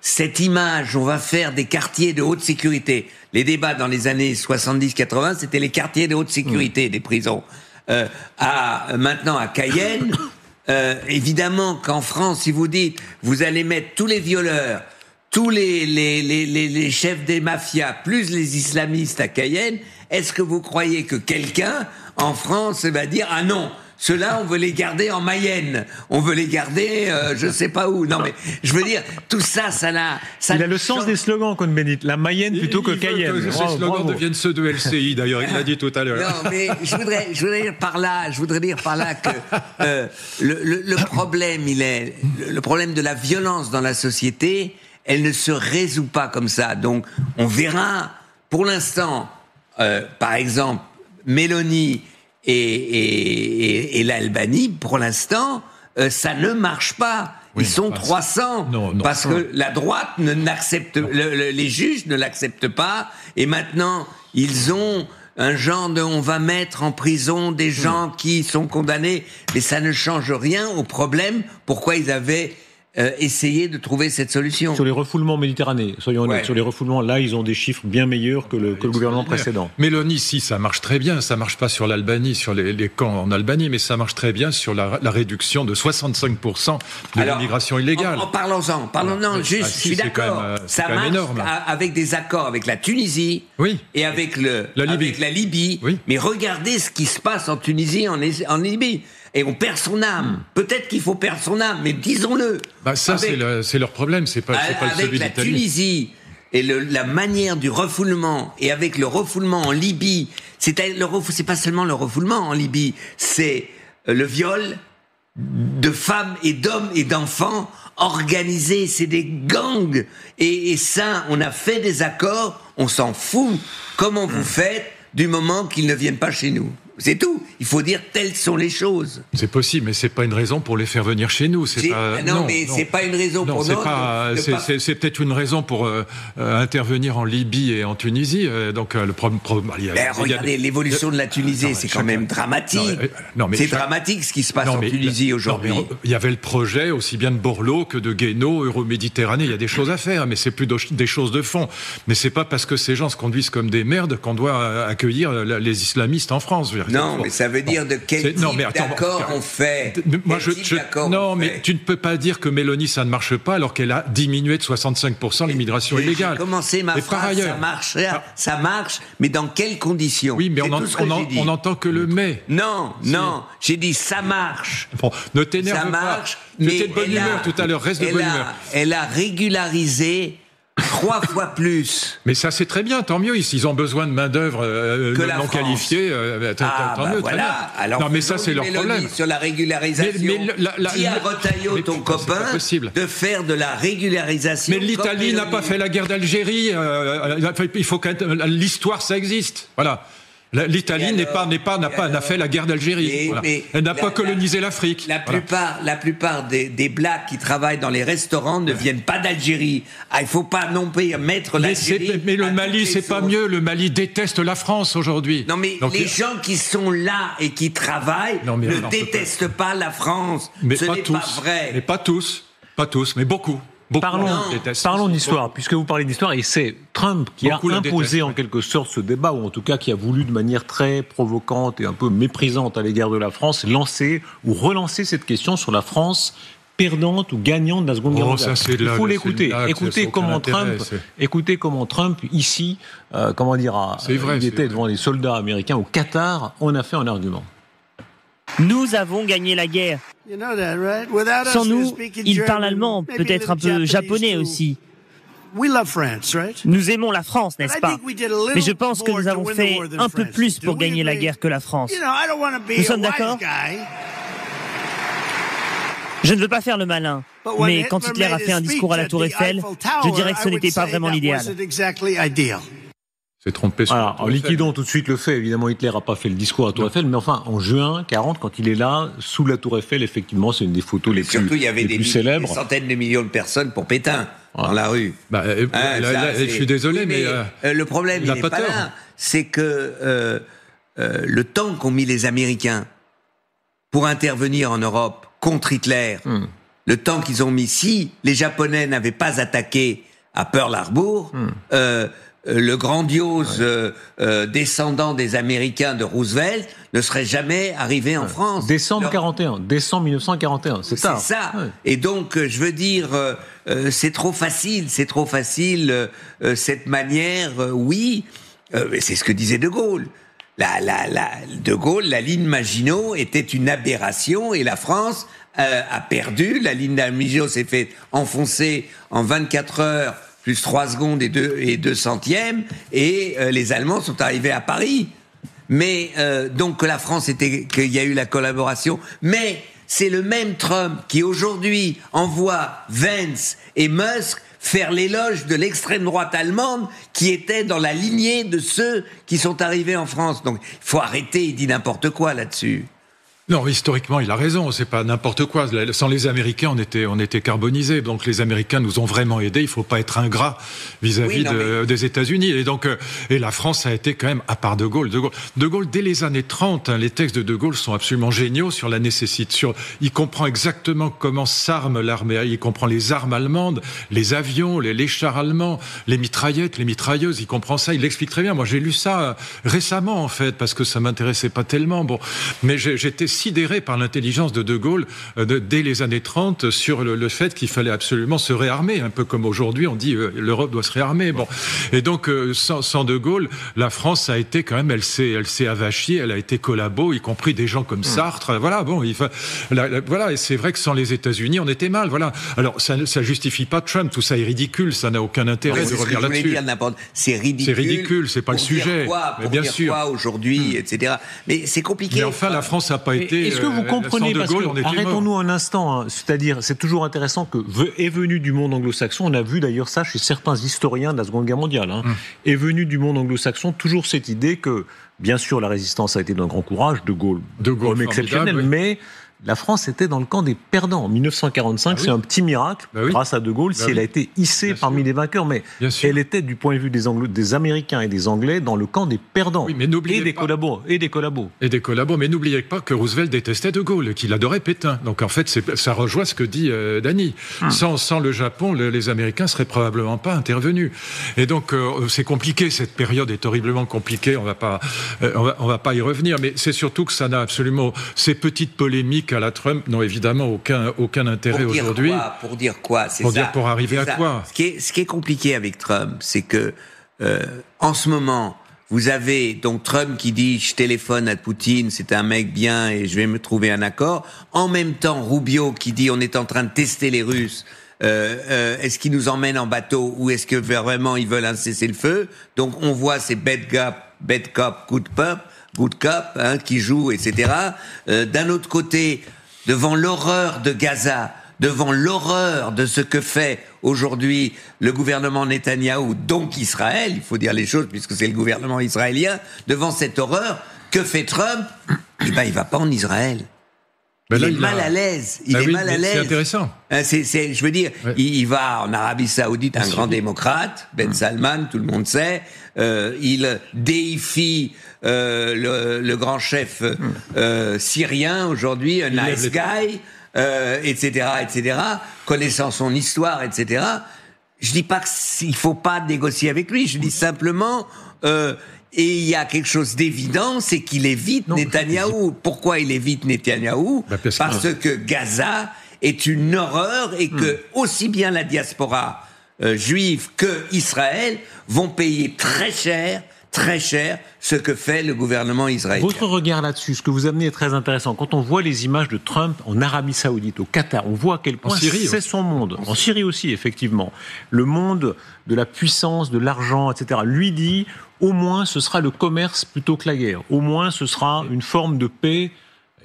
cette image, on va faire des quartiers de haute sécurité. Les débats dans les années 70-80, c'était les quartiers de haute sécurité des prisons. Maintenant à Cayenne. Évidemment qu'en France, si vous dites, vous allez mettre tous les violeurs, tous les chefs des mafias, plus les islamistes à Cayenne, est-ce que vous croyez que quelqu'un en France va dire « Ah non, ceux-là, on veut les garder en Mayenne, on veut les garder je sais pas où ». Non mais, je veux dire, tout ça, ça il a le sens des slogans, Cohn-Bendit. La Mayenne plutôt que Cayenne. Que ces slogans deviennent ceux de LCI, d'ailleurs, il l'a dit tout à l'heure. Non, mais je voudrais dire par là que le problème, le problème de la violence dans la société, elle ne se résout pas comme ça. Donc, on verra, pour l'instant, par exemple, Mélanie et l'Albanie, pour l'instant, ça ne marche pas. Ils sont 300 parce que la droite n'accepte, les juges ne l'acceptent pas, et maintenant ils ont un genre de on va mettre en prison des gens qui sont condamnés, mais ça ne change rien au problème. Pourquoi ils avaient essayé de trouver cette solution? Sur les refoulements méditerranéens, soyons honnêtes, sur les refoulements, là, ils ont des chiffres bien meilleurs que le gouvernement précédent. Mélanie, si, ça marche très bien. Ça marche pas sur l'Albanie, sur les camps en Albanie, mais ça marche très bien sur la réduction de 65% de l'immigration illégale. Parlons-en. Non, juste, je suis d'accord. Ça marche énorme, avec des accords avec la Tunisie et avec la Libye. Oui. Mais regardez ce qui se passe en Tunisie, en Libye. Et on perd son âme. Peut-être qu'il faut perdre son âme, mais disons-le. Ça, c'est leur problème, c'est pas celui d'Italie. Avec la Tunisie et la manière du refoulement, et avec le refoulement en Libye, c'est pas seulement le refoulement en Libye, c'est le viol, de femmes et d'hommes et d'enfants organisés, c'est des gangs. Et ça, on a fait des accords, on s'en fout. Comment vous faites du moment qu'ils ne viennent pas chez nous ? C'est tout. Il faut dire telles sont les choses. C'est possible, mais c'est pas une raison pour les faire venir chez nous. C'est pas une raison pour nous. C'est peut-être une raison pour intervenir en Libye et en Tunisie. Donc le problème. Regardez l'évolution de la Tunisie, c'est quand même dramatique. C'est dramatique ce qui se passe en Tunisie aujourd'hui. Il y avait le projet aussi bien de Borloo que de Guénaud, Euroméditerranée. Il y a des choses à faire, mais c'est plus des choses de fond. Mais c'est pas parce que ces gens se conduisent comme des merdes qu'on doit accueillir les islamistes en France. Non, mais ça veut dire de quel type d'accord on fait. Mais tu ne peux pas dire que Mélanie, ça ne marche pas alors qu'elle a diminué de 65% l'immigration illégale. J'ai commencé ma phrase, ça marche, mais dans quelles conditions ? Oui, mais on n'entend que le « mais ». Non, j'ai dit ça marche. Bon, ne t'énerve pas. Marche, tu étais de bonne humeur tout à l'heure, reste de bonne humeur. Elle a régularisé 3 fois plus. Mais ça, c'est très bien, tant mieux. Ils ont besoin de main-d'œuvre non qualifiée. Tant mieux, très bien. Alors, non, mais ça, c'est leur problème. Sur la régularisation, dis à Retailleau, ton copain, de faire de la régularisation. Mais l'Italie n'a pas fait la guerre d'Algérie. Il faut que l'histoire, ça existe. Voilà. L'Italie n'a fait la guerre d'Algérie. Voilà. Elle n'a pas colonisé l'Afrique. La plupart des blacks qui travaillent dans les restaurants ne viennent pas d'Algérie. Il faut pas non plus mettre l'Algérie. Mais le Mali, c'est pas mieux. Le Mali déteste la France aujourd'hui. Non, mais les gens qui sont là et qui travaillent ne détestent pas la France. Ce n'est pas vrai. Mais pas tous, mais beaucoup. Parlons d'histoire, puisque vous parlez d'histoire, et c'est Trump qui a imposé en quelque sorte ce débat, ou en tout cas qui a voulu de manière très provocante et un peu méprisante à l'égard de la France, relancer cette question sur la France perdante ou gagnante de la Seconde Guerre mondiale. Il faut l'écouter. Écoutez comment Trump, ici, il était devant les soldats américains au Qatar, on a fait un argument. Nous avons gagné la guerre. Sans nous, il parle allemand, peut-être un peu japonais aussi. Nous aimons la France, n'est-ce pas ? Mais je pense que nous avons fait un peu plus pour gagner la guerre que la France. Nous sommes d'accord ? Je ne veux pas faire le malin, mais quand Hitler a fait un discours à la Tour Eiffel, je dirais que ce n'était pas vraiment l'idéal. C'est trompé sur en liquidons tout de suite le fait. Évidemment, Hitler n'a pas fait le discours à la Tour Eiffel, mais enfin, en juin 40, quand il est là, sous la Tour Eiffel, effectivement, c'est une des photos les plus célèbres. Surtout, il y avait des centaines de millions de personnes pour Pétain dans la rue. Je suis désolé, mais le problème, il n'est pas là. C'est que le temps qu'ont mis les Américains pour intervenir en Europe contre Hitler, le temps qu'ils ont mis, si les Japonais n'avaient pas attaqué à Pearl Harbor, le grandiose descendant des Américains de Roosevelt ne serait jamais arrivé en France. Décembre 1941, c'est tard. C'est ça. Ouais. Et donc, je veux dire, c'est trop facile, cette manière, c'est ce que disait De Gaulle. De Gaulle, la ligne Maginot était une aberration et la France a perdu. La ligne Maginot s'est fait enfoncer en 24 heures plus 3 secondes et 2 centièmes, et les Allemands sont arrivés à Paris. Mais donc que la France qu'il y a eu la collaboration, mais c'est le même Trump qui aujourd'hui envoie Vance et Musk faire l'éloge de l'extrême droite allemande qui était dans la lignée de ceux qui sont arrivés en France. Donc il faut arrêter, il dit n'importe quoi là-dessus. Non, historiquement, il a raison, c'est pas n'importe quoi. Sans les Américains, on était carbonisés. Donc les Américains nous ont vraiment aidés. Il faut pas être ingrat vis-à-vis des États-Unis. Et donc, la France a été quand même, à part De Gaulle, dès les années 30, les textes de Gaulle sont absolument géniaux sur la nécessité. Il comprend exactement comment s'arme l'armée. Il comprend les armes allemandes, les avions, les chars allemands, les mitraillettes, les mitrailleuses. Il comprend ça. Il l'explique très bien. Moi, j'ai lu ça récemment, en fait, parce que ça m'intéressait pas tellement. Bon, mais j'étais sidéré par l'intelligence de Gaulle dès les années 30 sur le fait qu'il fallait absolument se réarmer, un peu comme aujourd'hui on dit l'Europe doit se réarmer. Bon, et donc sans De Gaulle, la France a été quand même, elle s'est avachie, elle a été collabo, y compris des gens comme Sartre. Voilà, bon, voilà, et c'est vrai que sans les États-Unis, on était mal. Voilà. Alors ça justifie pas Trump, tout ça est ridicule, ça n'a aucun intérêt de revenir là-dessus. C'est ridicule, c'est pas le sujet. Mais bien sûr. Aujourd'hui, etc. Mais c'est compliqué. Mais enfin, la France n'a pas été est-ce que vous comprenez, parce que, arrêtons-nous un instant, c'est-à-dire, c'est toujours intéressant que est venu du monde anglo-saxon, on a vu d'ailleurs ça chez certains historiens de la Seconde Guerre mondiale, est venu du monde anglo-saxon toujours cette idée que, bien sûr, la résistance a été d'un grand courage, De Gaulle homme exceptionnel, mais la France était dans le camp des perdants. En 1945, c'est un petit miracle, grâce à De Gaulle, si elle a été hissée parmi les vainqueurs. Mais elle était, du point de vue des Américains et des Anglais, dans le camp des perdants. Oui, mais et des collabos. Et des collabos. Mais n'oubliez pas que Roosevelt détestait De Gaulle, qu'il adorait Pétain. Donc en fait, ça rejoint ce que dit Dany. Sans le Japon, les Américains seraient probablement pas intervenus. Et donc c'est compliqué, cette période est horriblement compliquée. On va pas y revenir. Mais c'est surtout que ça n'a absolument, ces petites polémiques à la Trump n'ont évidemment aucun intérêt aujourd'hui. Pour dire quoi? C'est pour ça. Pour arriver à quoi? Ce qui est compliqué avec Trump, c'est que en ce moment, vous avez donc Trump qui dit je téléphone à Poutine, c'est un mec bien et je vais me trouver un accord. En même temps, Rubio qui dit on est en train de tester les Russes. Est-ce qu'ils nous emmènent en bateau ou est-ce que vraiment ils veulent un cessez-le-feu? Donc on voit ces bad cop, good cop, qui jouent, etc. D'un autre côté, devant l'horreur de Gaza, devant l'horreur de ce que fait aujourd'hui le gouvernement Netanyahou, donc Israël, il faut dire les choses puisque c'est le gouvernement israélien, devant cette horreur, que fait Trump? Eh ben, il va pas en Israël. Il est mal à l'aise. C'est intéressant. Je veux dire, il va en Arabie Saoudite, un grand démocrate, Ben Salman, tout le monde sait. Il déifie le grand chef syrien aujourd'hui, un nice guy, etc., connaissant son histoire, etc. Je dis pas qu'il faut pas négocier avec lui. Je dis simplement. Et il y a quelque chose d'évident, c'est qu'il évite Netanyahou. Pourquoi il évite Netanyahou? Parce que Gaza est une horreur et que aussi bien la diaspora juive que Israël vont payer très cher ce que fait le gouvernement israélien. Votre regard là-dessus, ce que vous amenez est très intéressant. Quand on voit les images de Trump en Arabie Saoudite, au Qatar, on voit à quel point c'est son monde. En Syrie aussi, effectivement. Le monde de la puissance, de l'argent, etc. Lui dit, au moins ce sera le commerce plutôt que la guerre. Au moins ce sera une forme de paix,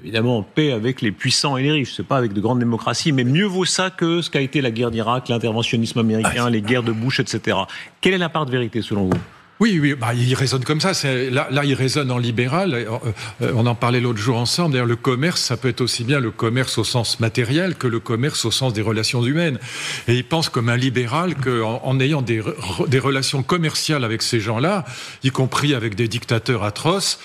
évidemment paix avec les puissants et les riches. C'est pas avec de grandes démocraties, mais mieux vaut ça que ce qu'a été la guerre d'Irak, l'interventionnisme américain, les guerres de Bush, etc. Quelle est la part de vérité selon vous? Oui, il raisonne comme ça. Là, il raisonne en libéral. On en parlait l'autre jour ensemble. D'ailleurs, le commerce, ça peut être aussi bien le commerce au sens matériel que le commerce au sens des relations humaines. Et il pense comme un libéral qu'en ayant des relations commerciales avec ces gens-là, y compris avec des dictateurs atroces,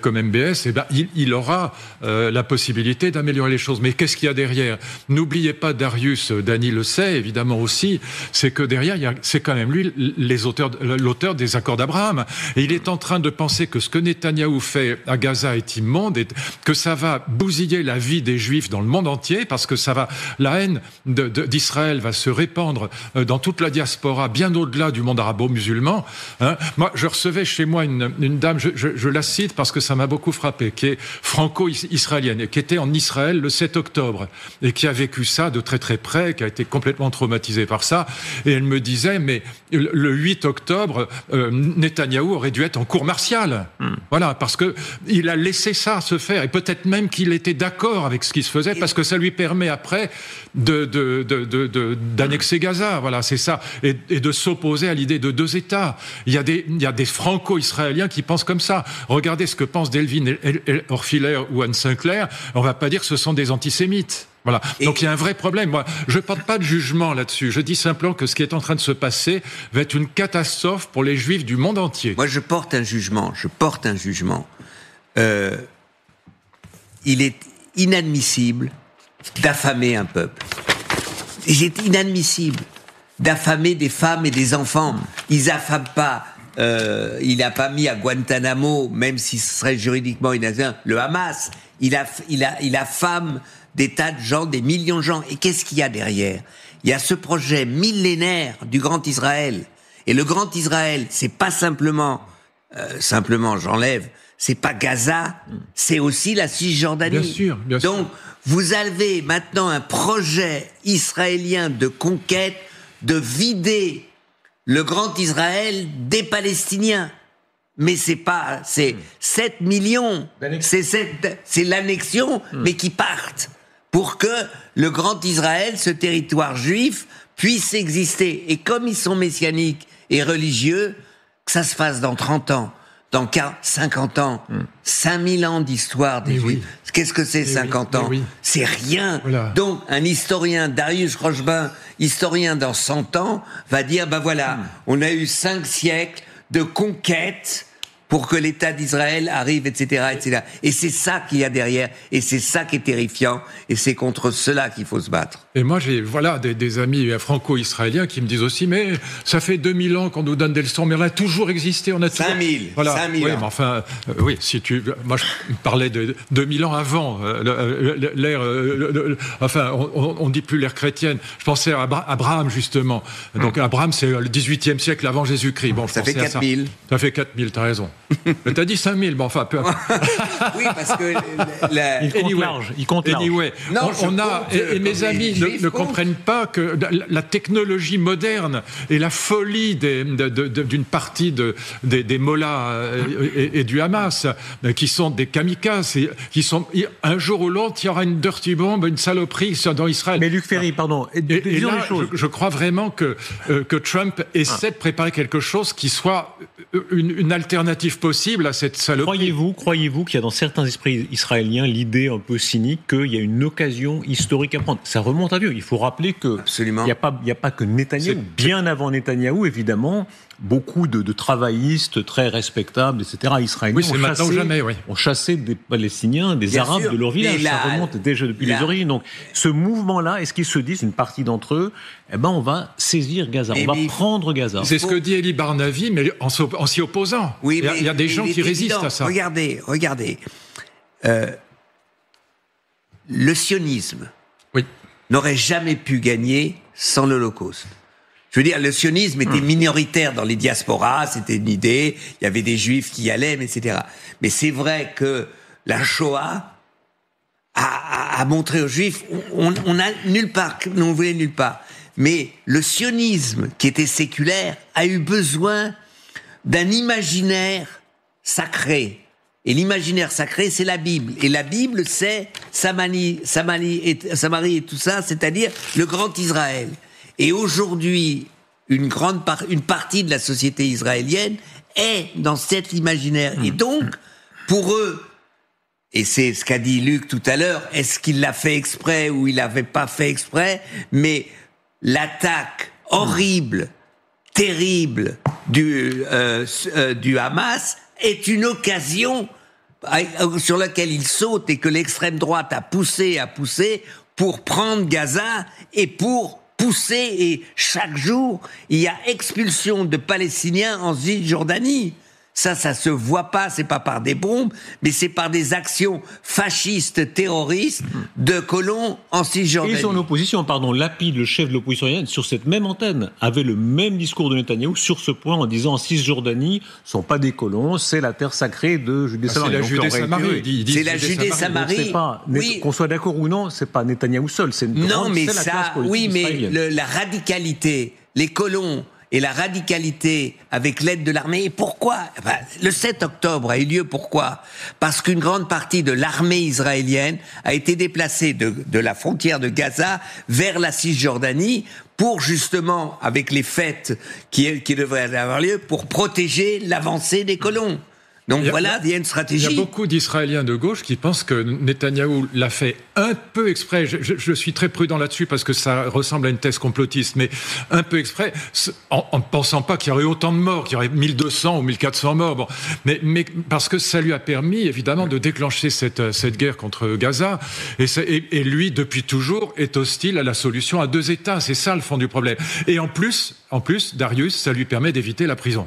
comme MBS, il aura la possibilité d'améliorer les choses. Mais qu'est-ce qu'il y a derrière? N'oubliez pas, Darius, Dany le sait évidemment aussi, c'est que derrière, c'est quand même lui l'auteur des accords d'Abraham. Et il est en train de penser que ce que Netanyahou fait à Gaza est immonde et que ça va bousiller la vie des Juifs dans le monde entier parce que la haine d'Israël va se répandre dans toute la diaspora, bien au-delà du monde arabo-musulman. Moi, je recevais chez moi une dame, je la cite parce que ça m'a beaucoup frappé, qui est franco-israélienne, et qui était en Israël le 7 octobre, et qui a vécu ça de très très près, qui a été complètement traumatisée par ça, et elle me disait, mais le 8 octobre, Netanyahou aurait dû être en cour martiale. Voilà, parce que il a laissé ça se faire, et peut-être même qu'il était d'accord avec ce qui se faisait, parce que ça lui permet après d'annexer Gaza, voilà, c'est ça, et de s'opposer à l'idée de deux États. Il y a des franco-israéliens qui pensent comme ça. Regardez ce que pensent Delvin Orfiler ou Anne Sinclair, on va pas dire que ce sont des antisémites. Voilà. Donc il y a un vrai problème. Moi, je porte pas de jugement là-dessus. Je dis simplement que ce qui est en train de se passer va être une catastrophe pour les Juifs du monde entier. Moi, je porte un jugement. Il est inadmissible d'affamer un peuple. Il est inadmissible d'affamer des femmes et des enfants. Ils affament pas. Il n'a pas mis à Guantanamo, même si ce serait juridiquement innocent, le Hamas. Il affame des tas de gens, des millions de gens. Et qu'est-ce qu'il y a derrière? Il y a ce projet millénaire du Grand Israël. Et le Grand Israël, c'est pas simplement, j'enlève, c'est pas Gaza, c'est aussi la Cisjordanie. Bien sûr. Donc, vous avez maintenant un projet israélien de conquête, de vider le Grand Israël des Palestiniens. mais c'est 7 millions. C'est l'annexion, mais qui partent pour que le grand Israël, ce territoire juif, puisse exister. Et comme ils sont messianiques et religieux, que ça se fasse dans 30 ans, dans 50 ans, 5000 ans d'histoire des Juifs. Oui. Qu'est-ce que c'est 50 ans ? C'est rien. Voilà. Donc, un historien, Darius Rochebin, historien dans 100 ans, va dire, on a eu 5 siècles de conquête pour que l'État d'Israël arrive, etc., etc. Et c'est ça qu'il y a derrière, et c'est ça qui est terrifiant, et c'est contre cela qu'il faut se battre. Et moi, j'ai des amis franco-israéliens qui me disent aussi, mais ça fait 2000 ans qu'on nous donne des leçons, mais on a toujours existé, on a toujours... 5000, voilà. 5000 oui, ans. Mais enfin, moi je parlais de 2000 ans avant, l'ère, on dit plus l'ère chrétienne, je pensais à Abraham, justement. Donc Abraham, c'est le 18e siècle avant Jésus-Christ. Bon, ça fait 4000. Ça fait 4000, t'as raison. Mais t'as dit 5000, bon, enfin, peu. Oui, parce que... Il compte large. Anyway, et mes amis ne comprennent pas que la technologie moderne et la folie d'une partie des mollahs et du Hamas, qui sont des kamikazes, qui sont, un jour ou l'autre, il y aura une dirty bomb, une saloperie dans Israël. Mais Luc Ferry, pardon, et là, je crois vraiment que Trump essaie de préparer quelque chose qui soit une alternative possible à cette saloperie. Croyez-vous qu'il y a dans certains esprits israéliens l'idée un peu cynique qu'il y a une occasion historique à prendre ? Ça remonte à Dieu. Il faut rappeler que il n'y a pas que Netanyahou. Bien avant Netanyahou, évidemment, beaucoup de travaillistes très respectables, etc., israéliens ont chassé des Palestiniens, des Arabes de leur village. Ça remonte déjà depuis les origines. Donc, ce mouvement-là, est-ce qu'ils se disent, une partie d'entre eux, on va saisir Gaza, on va prendre Gaza. C'est ce que dit Elie Barnavi, mais en s'y opposant. Oui, il y a des gens qui résistent à ça. Regardez. Le sionisme n'aurait jamais pu gagner sans l'Holocauste. Je veux dire, le sionisme était minoritaire dans les diasporas, c'était une idée, il y avait des juifs qui y allaient, etc. Mais c'est vrai que la Shoah a montré aux juifs, on a nulle part, on voulait nulle part. Mais le sionisme, qui était séculaire, a eu besoin d'un imaginaire sacré. Et l'imaginaire sacré, c'est la Bible. Et la Bible, c'est Samarie et tout ça, c'est-à-dire le grand Israël. Et aujourd'hui, une partie de la société israélienne est dans cet imaginaire. Et donc, pour eux, et c'est ce qu'a dit Luc tout à l'heure, est-ce qu'il l'a fait exprès ou il l'avait pas fait exprès, mais l'attaque horrible, terrible du Hamas est une occasion sur laquelle il saute et que l'extrême droite a poussé pour prendre Gaza et pour pousser, et chaque jour, il y a expulsion de Palestiniens en Cisjordanie. Ça se voit pas, c'est pas par des bombes, mais c'est par des actions fascistes, terroristes de colons en Cisjordanie. Et son opposition, Lapid, le chef de l'opposition iranienne, sur cette même antenne, avait le même discours de Netanyahou sur ce point en disant en Cisjordanie, ce sont pas des colons, c'est la terre sacrée de Judée-Samarie. C'est la Judée-Samarie. C'est la Judée-Samarie. Oui. Qu'on soit d'accord ou non, c'est pas Netanyahou seul, c'est une grande, c'est la classe politique israélienne. La radicalité, les colons et la radicalité avec l'aide de l'armée. Et pourquoi ? Le 7 octobre a eu lieu, pourquoi ? Parce qu'une grande partie de l'armée israélienne a été déplacée de la frontière de Gaza vers la Cisjordanie pour justement, avec les fêtes qui devraient avoir lieu, pour protéger l'avancée des colons. Donc il y a une stratégie. Il y a beaucoup d'Israéliens de gauche qui pensent que Netanyahou l'a fait un peu exprès. Je suis très prudent là-dessus parce que ça ressemble à une thèse complotiste, mais un peu exprès, en ne pensant pas qu'il y aurait autant de morts, qu'il y aurait 1200 ou 1400 morts. Bon. Mais parce que ça lui a permis, évidemment, de déclencher cette guerre contre Gaza. Et lui, depuis toujours, est hostile à la solution à 2 États. C'est ça le fond du problème. Et en plus, Darius, ça lui permet d'éviter la prison.